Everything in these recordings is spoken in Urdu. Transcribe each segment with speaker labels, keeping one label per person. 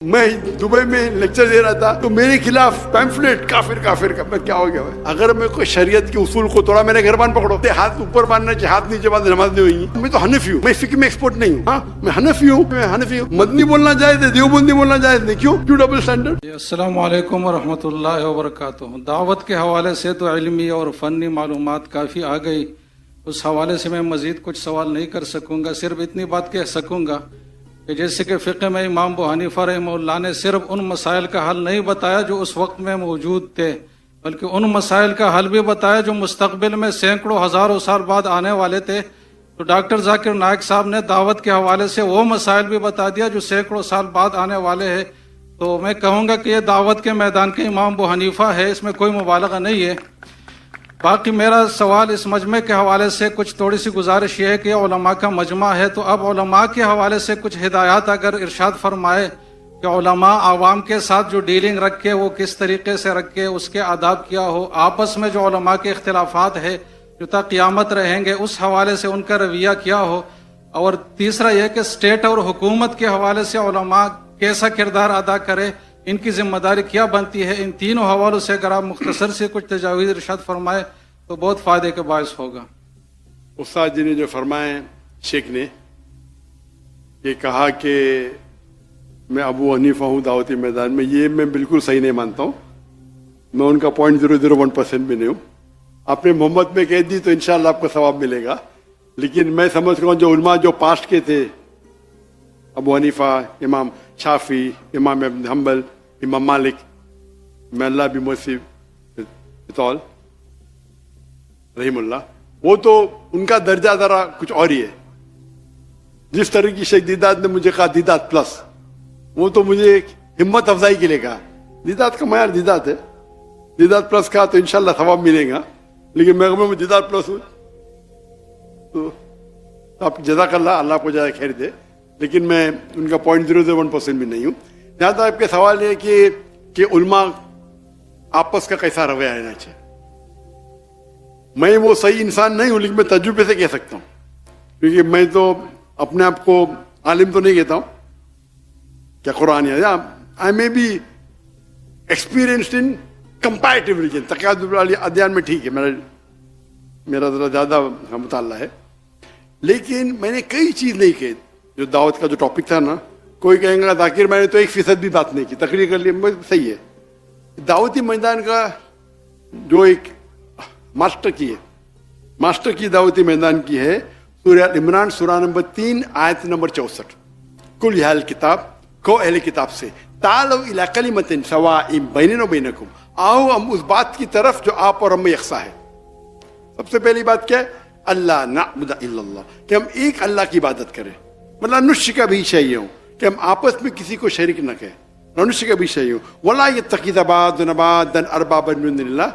Speaker 1: میں دبئی میں لیکچر دے رہا تھا تو میرے خلاف پیمفلیٹ کافر کافر کا. میں کیا ہو گیا بھائی؟ اگر میں کوئی شریعت کے اصول کو توڑا، میں نے گھربان پکڑو، ہاتھ اوپر باندھنا چاہیے، ہاتھ نیچے باندھ نماز نہیں ہوئی. میں تو حنفی ہوں، میں فقہ میں ایکسپرٹ نہیں ہوں. ہاں میں حنفی ہوں. مدنی بولنا جائز ہے، دیوبندی بولنا جائز نہیں. کیوں ڈبل اسٹینڈرڈ؟
Speaker 2: السلام علیکم ورحمۃ اللہ وبرکاتہ. دعوت کے حوالے سے تو علمی اور فنی معلومات کافی آ گئی. اس حوالے سے میں مزید کچھ سوال نہیں کر سکوں گا. صرف اتنی بات کہہ سکوں گا کہ جیسے کہ فقہ میں امام ابو حنیفہ رحمہ اللہ نے صرف ان مسائل کا حل نہیں بتایا جو اس وقت میں موجود تھے، بلکہ ان مسائل کا حل بھی بتایا جو مستقبل میں سینکڑوں ہزاروں سال بعد آنے والے تھے. تو ڈاکٹر ذاکر نائک صاحب نے دعوت کے حوالے سے وہ مسائل بھی بتا دیا جو سینکڑوں سال بعد آنے والے ہیں. تو میں کہوں گا کہ یہ دعوت کے میدان کے امام ابو حنیفہ ہے، اس میں کوئی مبالغہ نہیں ہے. باقی میرا سوال اس مجمع کے حوالے سے کچھ تھوڑی سی گزارش یہ ہے کہ علماء کا مجمع ہے، تو اب علماء کے حوالے سے کچھ ہدایات اگر ارشاد فرمائے کہ علماء عوام کے ساتھ جو ڈیلنگ رکھے وہ کس طریقے سے رکھے، اس کے آداب کیا ہو، آپس میں جو علماء کے اختلافات ہے جو تا قیامت رہیں گے اس حوالے سے ان کا رویہ کیا ہو. اور تیسرا یہ کہ اسٹیٹ اور حکومت کے حوالے سے علماء کیسا کردار ادا کرے، ان کی ذمہ داری کیا بنتی ہے. ان تینوں حوالوں سے اگر آپ مختصر سے کچھ تجاویز ارشاد فرمائے تو بہت فائدے کے باعث ہوگا.
Speaker 1: استاد جی نے جو فرمائے، شیخ نے یہ کہا کہ میں ابو حنیفہ ہوں دعوتی میدان میں، یہ میں بالکل صحیح نہیں مانتا ہوں. میں ان کا 0.001% بھی نہیں ہوں. آپ نے محمد میں کہہ دی تو انشاءاللہ آپ کو ثواب ملے گا، لیکن میں سمجھتا ہوں جو علماء جو پاسٹ کے تھے، ابو حنیفہ، امام شافعی، امام ابن حنبل، امام مالک، میں اللہ بھی موسیب بطول رحم اللہ، وہ تو ان کا درجہ ذرا کچھ اور ہی ہے. جس طرح کی شیخ دیدات نے مجھے کہا دیدات پلس، وہ تو مجھے ایک ہمت افزائی کے لیے کہا. دیدات کا معیار دیدات ہے، دیدات پلس کہا تو انشاءاللہ ثواب ملے گا، لیکن میں دیدات پلس ہوں تو آپ جزاک اللہ، اللہ کو جزائے خیر دے، لیکن میں ان کا 0.001% بھی نہیں ہوں. جہاں تک آپ کے سوال ہے کہ علماء آپس کا کیسا رویہ رہنا چاہیے، میں وہ صحیح انسان نہیں ہوں، لیکن میں تجربے سے کہہ سکتا ہوں، کیونکہ میں تو اپنے آپ کو عالم تو نہیں کہتا ہوں کیا قرآن ہے. I may be experienced in comparative religion, تقیید والی ادیان میں ٹھیک ہے، میرا ذرا زیادہ مطالعہ ہے، لیکن میں نے کئی چیز نہیں کہی. جو دعوت کا جو ٹاپک تھا نا، کوئی کہیں گا ذاکر میں نے تو 1% بھی بات نہیں کی، تقریر کر لی، صحیح ہے. دعوتی میدان کا جو ایک ماسٹر کی دعوتی میدان کی ہے سورہ عمران، سورہ نمبر 3 آیت نمبر 64. کل یا اہل کتاب، کو اہل کتاب سے، تعالوا الی کلمۃ سواء بیننا و بینکم، آؤ ہم اس بات کی طرف جو آپ اور ہم میں یکساں ہے. سب سے پہلی بات کیا ہے؟ اللہ نعبد الا اللہ، کہ ہم ایک اللہ کی عبادت کریں. مطلب نشرک بھی چاہیے ہوں کہ ہم آپس میں کسی کو شریک نہ کہیں، نشرک بھی چاہیے ہوں. ولا یتخذ بعضنا بعضا اربابا من دون اللہ،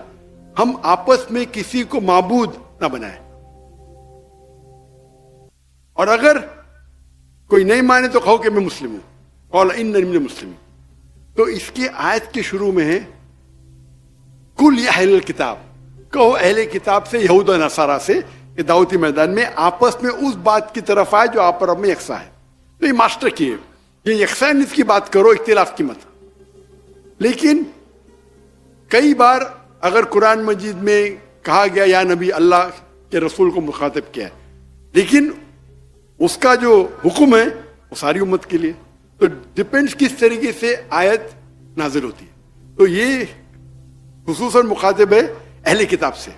Speaker 1: ہم آپس میں کسی کو معبود نہ بنائیں. اور اگر کوئی نہیں مانے تو کہو کہ میں مسلم ہوں، قال انی من المسلمین. تو اس کی آیت کے شروع میں ہے کل یا اہل الکتاب، کہو اہل کتاب سے، یہود و نصارہ سے، کہ دعوتی میدان میں آپس میں اس بات کی طرف آئے جو آپ اور ہم میں یکساں ہے. تو یہ ماسٹر کی ہے، یہ یکسانیت کی بات کرو، اختلاف کی مت. لیکن کئی بار اگر قرآن مجید میں کہا گیا یا نبی، اللہ کے رسول کو مخاطب کیا ہے، لیکن اس کا جو حکم ہے وہ ساری امت کے لیے. تو ڈپینڈس کس طریقے سے آیت نازل ہوتی ہے. تو یہ خصوصاً مخاطب ہے اہل کتاب سے،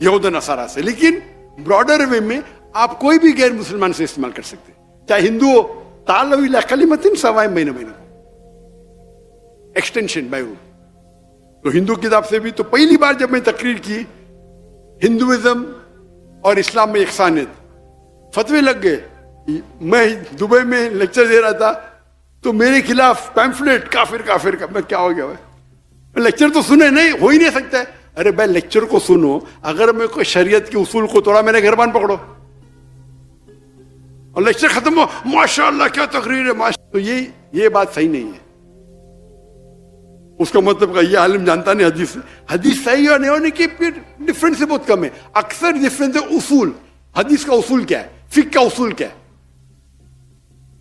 Speaker 1: یہود و نصارہ سے، لیکن براڈر وے میں آپ کوئی بھی غیر مسلمان سے استعمال کر سکتے ہیں، چاہے ہندو ہو. تعالوا الی کلمۃ سواء بیننا و بینکم، ایکسٹینشن بائی روم. تو ہندو کتاب سے بھی تو پہلی بار جب میں تقریر کی ہندوازم اور اسلام میں یکسانیت، فتوے لگ گئے. میں دبئی میں لیکچر دے رہا تھا تو میرے خلاف پیمفلیٹ کافر کافر کا. میں کیا ہو گیا بھائی؟ لیکچر تو سنے نہیں، ہو ہی نہیں سکتا ہے. ارے بھائی لیکچر کو سنو، اگر میں کوئی شریعت کے اصول کو توڑا، میں نے گھربان پکڑو اور لیکچر ختم ہو ماشاء اللہ کیا تقریر ہے، تو یہ بات صحیح نہیں ہے. اس کا مطلب یہ عالم جانتا نہیں حدیث صحیح اور نہیں ہونے کی پھر ڈفرینس بہت کم ہے. اکثر ڈفرینس ہے اصول. حدیث کا اصول کیا ہے، فقہ کا اصول کیا ہے.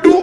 Speaker 1: 2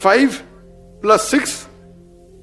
Speaker 1: 5 + 6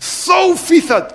Speaker 1: 100%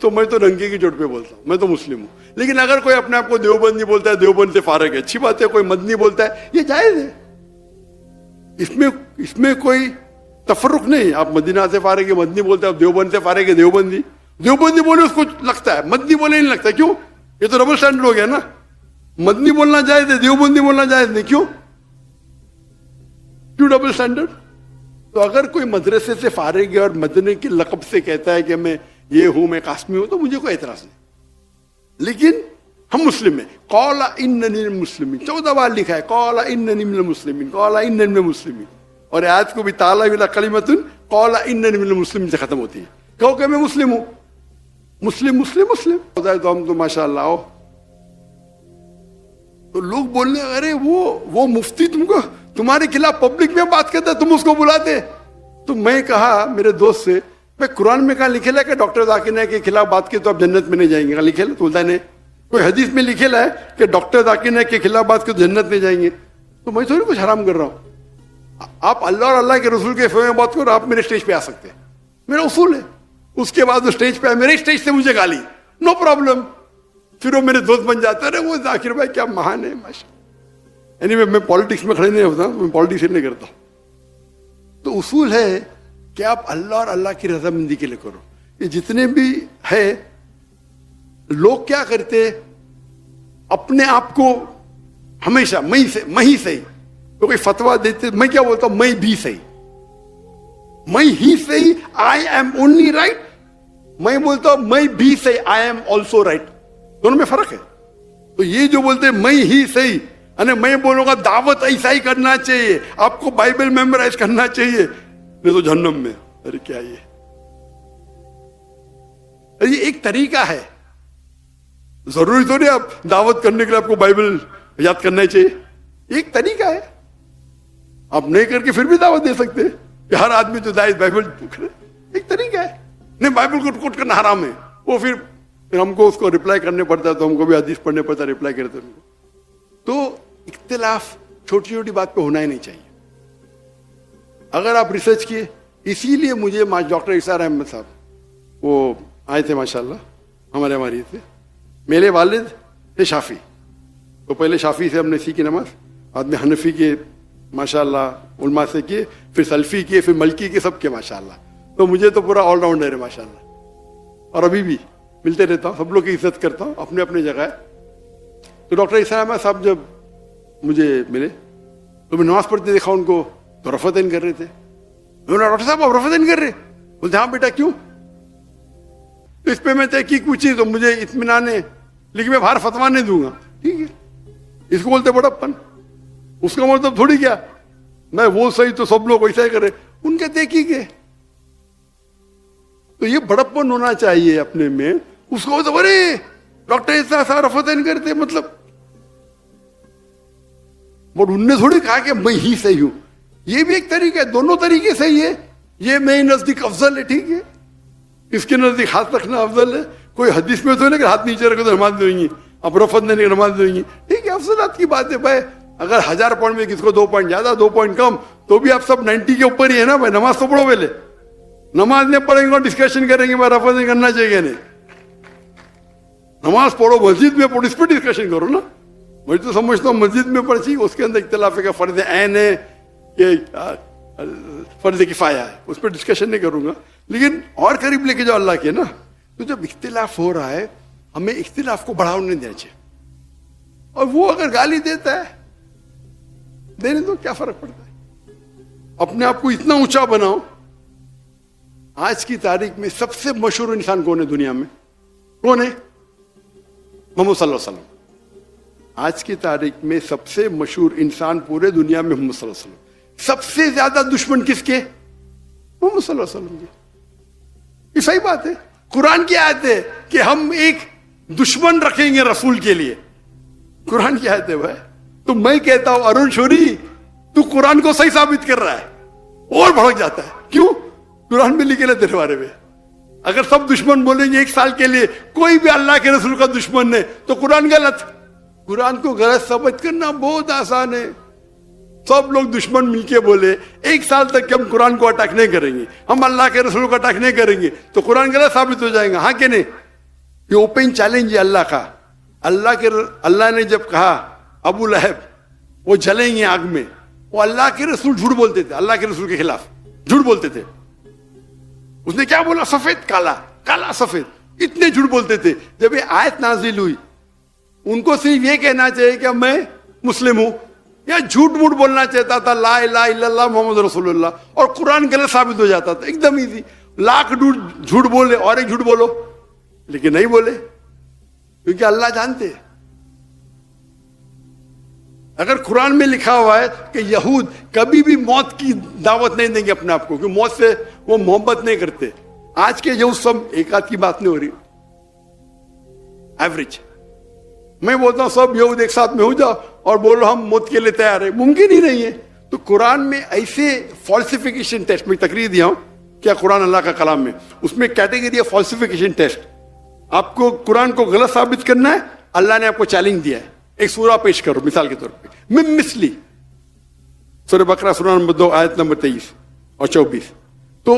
Speaker 1: تو میں تو ننگے کی چوٹ پہ بولتا ہوں، میں تو مسلم ہوں. لیکن اگر کوئی اپنے آپ کو دیوبندی بولتا ہے، دیوبند سے فارغ ہے، اچھی بات ہے. کوئی مدنی بولتا ہے، یہ جائز ہے. اس میں کوئی تفرق نہیں. آپ مدینہ سے فارغ ہے مدنی بولتے ہیں، آپ دیوبند سے فارغ ہے دیوبندی. دیوبندی بولے اس کو لگتا ہے، مدنی بولے نہیں لگتا. کیوں؟ یہ تو ڈبل سٹینڈرڈ ہو گیا نا. مدنی بولنا جائز ہے، دیوبندی بولنا جائز نہیں. کیوں ڈبل سٹینڈرڈ؟ تو اگر کوئی مدرسے سے فارغ ہے اور مدنی کے لقب سے کہتا ہے کہ میں یہ ہوں، میں قاسمی ہوں، تو مجھے کوئی اعتراض نہیں. لیکن ہم مسلم ہیں. قال اننی من المسلمین 14 بار لکھا ہے، قال اننی من المسلمین، قال اننی من المسلمین. اور آیت کو بھی تعالی ولا کلمۃ قال اننی من المسلمین سے ختم ہوتی ہے. کہو کہ میں مسلم ہوں. مسلم مسلم مسلم ہوتا ہے تو ہم تو ماشاء اللہ ہو. تو لوگ بولنے ارے وہ مفتی تم کو تمہارے خلاف پبلک میں بات کرتا ہے، تم اس کو بلاتے. تو میں کہا میرے دوست سے، میں قرآن میں کہاں لکھے ہے کہ ڈاکٹر ذاکر نائک کے خلاف بات کی تو آپ جنت میں نہیں جائیں گے؟ کہاں لکھے؟ تو بولتا نہیں. کوئی حدیث میں لکھے ہے کہ ڈاکٹر ذاکر نائک کے خلاف بات کی تو جنت میں جائیں گے؟ تو میں تھوڑی کچھ حرام کر رہا ہوں. آپ اللہ اور اللہ کے رسول کے فیو میں بات کرو، آپ میرے اسٹیج پہ آ سکتے ہیں، میرا اصول ہے. اس کے بعد وہ اسٹیج پہ آئے، میرے اسٹیج سے مجھے گالی، نو پرابلم. پھر وہ میرے دوست بن جاتے ہیں، وہ ذاکر بھائی کیا مہان ہے ماشاء. میں پالیٹکس میں کھڑے نہیں ہوتا، میں پالیٹکس نہیں کرتا. تو اصول ہے کہ آپ اللہ اور اللہ کی رضامندی کے لیے کرو. یہ جتنے بھی ہے لوگ کیا کرتے، اپنے آپ کو ہمیشہ میں ہی صحیح. تو کوئی فتوا دیتے، میں کیا بولتا ہوں، میں بھی صحیح، میں ہی صحیح، آئی ایم اونلی رائٹ. میں بولتا ہوں میں بھی صحیح، آئی ایم آلسو رائٹ. دونوں میں فرق ہے. تو یہ جو بولتے ہیں میں ہی صحیح، میں بولوں گا دعوت ایسا ہی کرنا چاہیے، آپ کو بائبل میمورائز کرنا چاہیے، نہیں تو جہنم میں. ارے کیا یہ ایک طریقہ ہے. ضروری تو نہیں آپ دعوت کرنے کے لیے آپ کو بائبل یاد کرنا چاہیے. ایک طریقہ ہے. آپ نہیں کر کے پھر بھی دعوت دے سکتے کہ ہر آدمی جو بائبل کرے. ایک طریقہ ہے. نہیں بائبل کو کوٹ کرنا حرام ہے. وہ پھر ہم کو اس کو ریپلائی کرنے پڑتا ہے، تو ہم کو بھی حدیث پڑھنے پڑتا ہے، ریپلائی کرتے ہیں. تو اختلاف چھوٹی چھوٹی بات پہ ہونا ہی نہیں چاہیے. اگر آپ ریسرچ کیے، اسی لیے مجھے ڈاکٹر اسار احمد صاحب وہ آئے تھے ماشاءاللہ ہمارے تھے. میرے والد تھے شافی، تو پہلے شافی سے ہم نے سیکھی نماز، بعد میں حنفی کے ماشاءاللہ علماء سے کیے، پھر سلفی کیے، پھر ملکی کے، سب کے ماشاءاللہ. تو مجھے تو پورا آل راؤنڈر ہے ماشاءاللہ. اور ابھی بھی ملتے رہتا ہوں، سب لوگ کی عزت کرتا ہوں، اپنے اپنے جگہ ہے. تو ڈاکٹر اسار احمد صاحب جب مجھے ملے تو میں نماز پڑھتے دیکھا ان کو، تو رفعتین کر رہے تھے. میں نے ڈاکٹر صاحب آپ رفعتین کر رہے؟ بولتے ہاں بیٹا کیوں؟ تو اس پہ میں تحقیق پوچھی تو مجھے اطمینان ہے، لیکن میں باہر فتوا نہیں دوں گا. ٹھیک ہے، اس کو بولتے بڑپن. اس کا مطلب تھوڑی کیا میں وہ صحیح تو سب لوگ ویسا ہی کرے، ان کے تحقیق ہے. تو یہ بڑپن ہونا چاہیے اپنے میں. اس کو تو ارے ڈاکٹر ایسا رفعتین کرتے، مطلب بٹ ان نے تھوڑی کہا کہ میں ہی صحیح ہوں. یہ بھی ایک طریقہ ہے، دونوں طریقے صحیح ہے. یہ میرے نزدیک افضل ہے، ٹھیک ہے، اس کے نزدیک ہاتھ رکھنا افضل ہے. کوئی حدیث میں تو نہیں کہ ہاتھ نیچے رکھو تو نماز دیں گی، اب رفعت نہیں نماز دیں گی. ٹھیک ہے، افضلات کی بات ہے بھائی. اگر 1000 پوائنٹ میں کس کو 2 پوائنٹ زیادہ 2 پوائنٹ کم، تو بھی آپ سب 90 کے اوپر ہی ہے نا بھائی. نماز تو پڑھو پہلے، نماز نہیں پڑھیں گے اور ڈسکشن کریں گے بھائی رفعت نہیں کرنا چاہیے. نہیں، نماز پڑھو، مسجد میں پڑھو، اس پہ ڈسکشن کرو نا. میں تو سمجھتا ہوں مسجد میں پڑھی، اس کے اندر اختلاف ہے کہ فرض عین ہے کہ فرض کفایہ ہے، اس پہ ڈسکشن نہیں کروں گا. لیکن اور قریب لے کے جاؤ اللہ کے نا. تو جب اختلاف ہو رہا ہے، ہمیں اختلاف کو بڑھاوا نہیں دینا چاہیے. اور وہ اگر گالی دیتا ہے، دینے دو، کیا فرق پڑتا ہے. اپنے آپ کو اتنا اونچا بناؤ. آج کی تاریخ میں سب سے مشہور انسان کون ہے دنیا میں؟ کون ہے؟ محمد صلی اللہ علیہ وسلم. آج کی تاریخ میں سب سے مشہور انسان پورے دنیا میں محمد صلی اللہ علیہ وسلم. سب سے زیادہ دشمن کس کے؟ محمد صلی اللہ علیہ وسلم کے. یہ صحیح بات ہے. قرآن کی آیت ہے کہ ہم ایک دشمن رکھیں گے رسول کے لیے. قرآن کی آیت ہے بھائی. تو میں کہتا ہوں ارون شوری، تو قرآن کو صحیح ثابت کر رہا ہے اور بھڑک جاتا ہے. کیوں؟ قرآن میں لکھے تیرے بارے میں. اگر سب دشمن بولیں گے 1 سال کے لیے کوئی بھی اللہ کے رسول کا دشمن نہیں، تو قرآن غلط. قرآن کو غلط ثابت کرنا بہت آسان ہے. سب لوگ دشمن مل کے بولے 1 سال تک کہ ہم قرآن کو اٹیک نہیں کریں گے، ہم اللہ کے رسول کو اٹیک نہیں کریں گے، تو قرآن غلط ثابت ہو جائے گا. ہاں کہ نہیں؟ یہ اوپن چیلنج ہے اللہ کا. اللہ نے جب کہا ابو لہب وہ جلیں گے آگ میں, وہ اللہ کے رسول جھوٹ بولتے تھے, اللہ کے رسول کے خلاف جھوٹ بولتے تھے. اس نے کیا بولا؟ سفید کالا, کالا سفید, اتنے جھوٹ بولتے تھے. جب یہ آیت نازل ہوئی, ان کو صرف یہ کہنا چاہیے کہ میں مسلم ہوں, یا جھوٹ موٹ بولنا چاہتا تھا لا الہ الا اللہ محمد رسول اللہ, اور قرآن غلط ثابت ہو جاتا تھا. ایک دم ایزی, لاکھ جھوٹ بولے اور ایک جھوٹ بولو, لیکن نہیں بولے, کیونکہ اللہ جانتے ہیں. اگر قرآن میں لکھا ہوا ہے کہ یہود کبھی بھی موت کی دعوت نہیں دیں گے اپنے آپ کو, کہ موت سے وہ محبت نہیں کرتے. آج کے یہود سب, ایک آدھ کی بات نہیں ہو رہی, ایوریج. میں بولتا ہوں سب یہود ایک ساتھ میں ہو جاؤ اور بولو ہم موت کے لیے تیار ہیں, ممکن ہی نہیں ہے. تو قرآن میں ایسے فالسیفیکیشن ٹیسٹ, میں تقریر دیا ہوں کیا قرآن اللہ کا کلام میں, اس میں کیٹیگری ہے فالسیفیکیشن ٹیسٹ. آپ کو قرآن کو غلط ثابت کرنا ہے, اللہ نے آپ کو چیلنج دیا ہے, ایک سورہ پیش کرو مثال کے طور پہ, میں مثلی سورہ بقرہ سورہ نمبر 2 آیت نمبر 23 اور 24. تو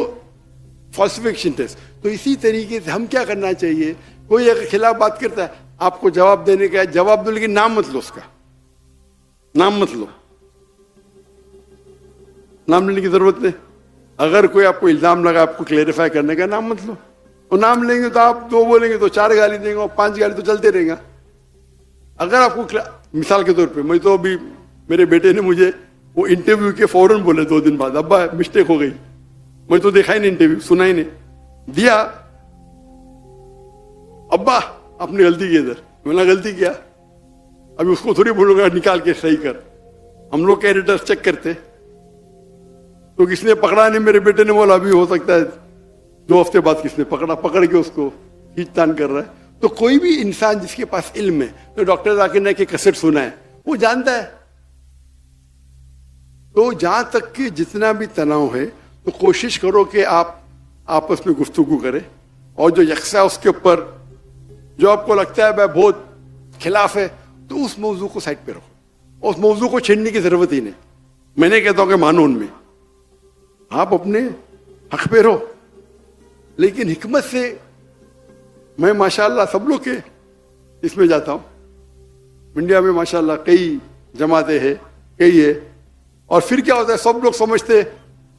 Speaker 1: فالسیفیکیشن ٹیسٹ. تو اسی طریقے سے ہم کیا کرنا چاہیے, کوئی اگر خلاف بات کرتا ہے آپ کو جواب دینے کا ہے, جواب دو, لیکن نام مت لو, اس کا نام مت لو, نام لینے کی ضرورت نہیں. اگر کوئی آپ کو الزام لگا آپ کو کلیریفائی کرنے کا, نام مت لو. اور نام لیں گے تو آپ 2 بولیں گے تو 4 گالی دیں گے, اور 5 گالی تو چلتے رہیں گا. اگر آپ کو مثال کے طور پہ, میں تو ابھی میرے بیٹے نے مجھے وہ انٹرویو کے فوراً بولے 2 دن بعد, ابا مسٹیک ہو گئی. میں تو دیکھا ہی نہیں انٹرویو, سنا ہی نہیں دیا. ابا آپ نے غلطی کی ادھر. میں نے غلطی کیا, ابھی اس کو تھوڑی بولوں گا نکال کے صحیح کر. ہم لوگ کے ایڈیٹر چیک کرتے, تو کس نے پکڑا نہیں. میرے بیٹے نے بولا ابھی ہو سکتا ہے 2 ہفتے بعد کس نے پکڑا, پکڑ کے اس کو کھینچ تان کر رہا ہے. تو کوئی بھی انسان جس کے پاس علم ہے, تو ڈاکٹر ذاکر نے کہ کیسٹ سنا ہے, وہ جانتا ہے. تو جہاں تک کہ جتنا بھی تناؤ ہے تو کوشش کرو کہ آپ آپس میں گفتگو کریں, اور جو یکساں اس کے اوپر جو آپ کو لگتا ہے بہت خلاف ہے, تو اس موضوع کو سائڈ پہ رکھو, اس موضوع کو چھیڑنے کی ضرورت ہی نہیں. میں نہیں کہتا ہوں کہ مانو ان میں, آپ اپنے حق پہ رہو, لیکن حکمت سے. میں ماشاءاللہ سب لوگ کے اس میں جاتا ہوں, انڈیا میں ماشاءاللہ کئی جماعتیں ہیں, کئی ہے. اور پھر کیا ہوتا ہے, سب لوگ سمجھتے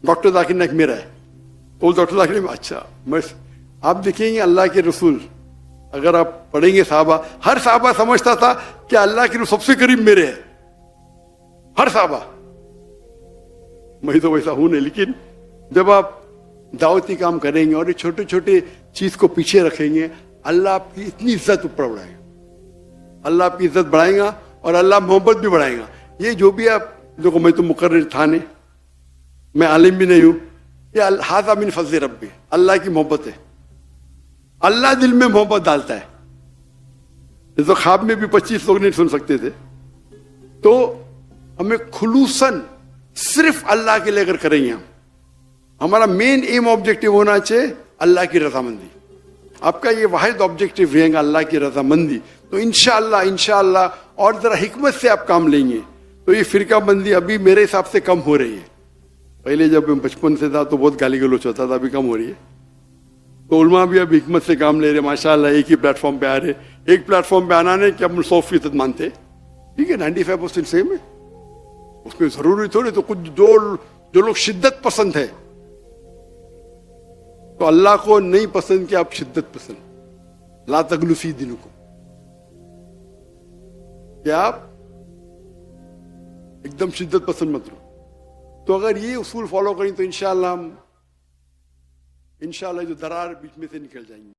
Speaker 1: ڈاکٹر ذاکر نائک میرا ہے, تو ڈاکٹر ذاکر میں اچھا. آپ دیکھیں گے اللہ کے رسول, اگر آپ پڑھیں گے صحابہ, ہر صحابہ سمجھتا تھا کہ اللہ کے رسول سب سے قریب میرے ہے, ہر صحابہ. میں تو ویسا ہوں نہیں, لیکن جب آپ دعوتی کام کریں گے اور یہ چھوٹے چھوٹے چیز کو پیچھے رکھیں گے, اللہ آپ کی اتنی عزت اوپر بڑھائے گا, اللہ آپ کی عزت بڑھائے گا, اور اللہ محبت بھی بڑھائے گا. یہ جو بھی آپ دیکھو, میں تو مقرر تھا نہیں, میں عالم بھی نہیں ہوں, یہ ھذا من فضل ربی, اللہ کی محبت ہے. اللہ دل میں محبت ڈالتا ہے. یہ تو خواب میں بھی 25 لوگ نہیں سن سکتے تھے. تو ہمیں خلوصاً صرف اللہ کے لیے اگر کریں گے, ہمارا مین ایم آبجیکٹو ہونا چاہیے اللہ کی رضامندی. آپ کا یہ واحد آبجیکٹو رہے گا اللہ کی رضامندی, تو انشاءاللہ اور ذرا حکمت سے آپ کام لیں گے تو یہ فرقہ بندی ابھی میرے حساب سے کم ہو رہی ہے. پہلے جب میں بچپن سے تھا تو بہت گالی گلوچ ہوتا تھا, ابھی کم ہو رہی ہے. تو علماء بھی اب حکمت سے کام لے رہے ماشاءاللہ, ایک ہی پلیٹ فارم پہ آ رہے. ایک پلیٹ فارم پہ آنا نہیں کہ ہم 100% مانتے, ٹھیک ہے 95% سیم ہے, اس میں ضروری تھوڑی. تو کچھ جو لوگ شدت پسند ہے, تو اللہ کو نہیں پسند کہ آپ شدت پسند, لا تغلو فی دینکم, کہ آپ ایک دم شدت پسند مت رہو. تو اگر یہ اصول فالو کریں تو انشاءاللہ جو درار بیچ میں سے نکل جائیں گے.